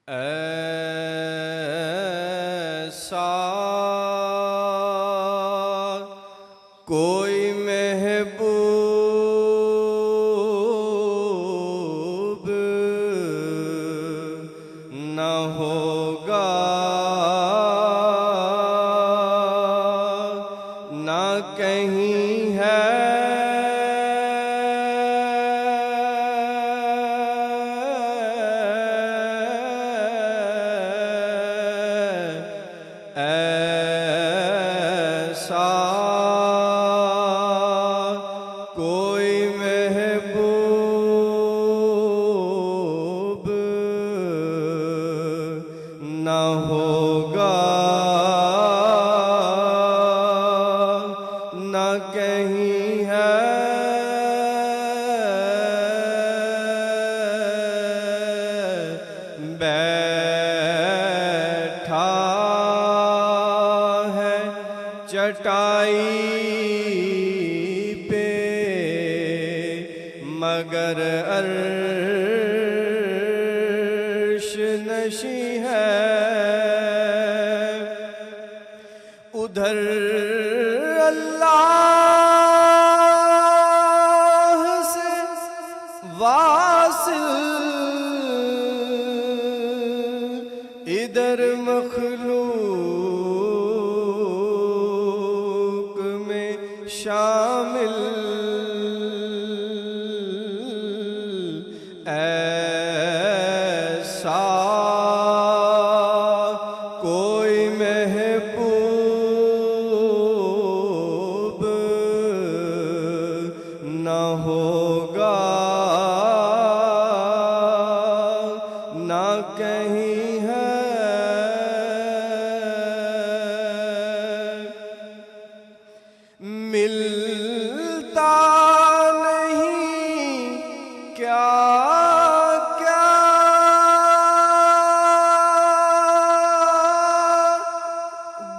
ऐसा कोई महबूब न होगा, न कहीं है ऐसा कोई महबूब न होगा, न कहीं है बैठा चटाई पे मगर अर्श नशी है। उधर अल्लाह से वासिल, इधर मखलूक शामिल। ऐसा कोई महबूब न होगा, न कहीं है मिलता नहीं क्या क्या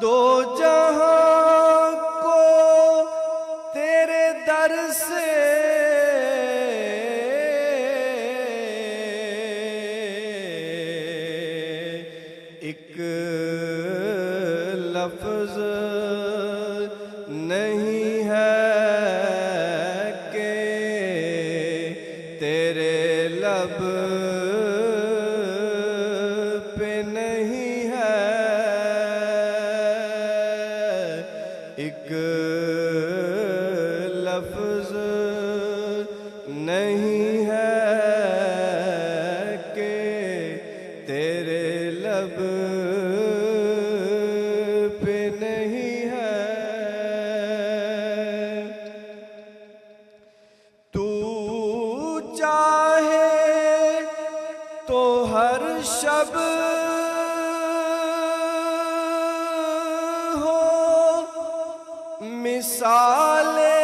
दो जहां को तेरे दर से। एक लफ्ज नहीं है कि तेरे लब पे नहीं है। एक लफ्ज नहीं है कि तेरे लब पे नहीं है। तू चाहे तो हर शब हो मिसाले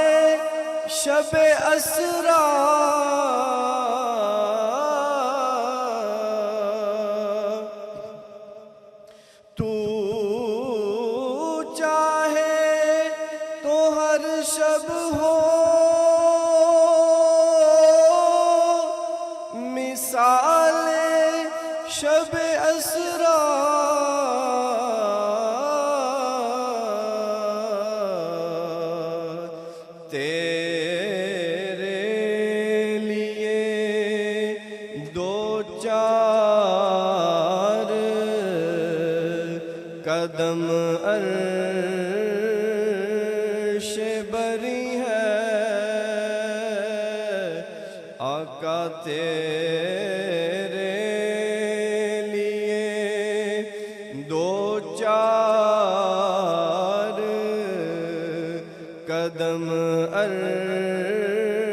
शब असरा। तू चाहे तो हर शब हो मिसाले शब असरा। तेरे लिए दो चार कदम अर्श बरी है। आका तेरे लिए दो चार कदम अर्श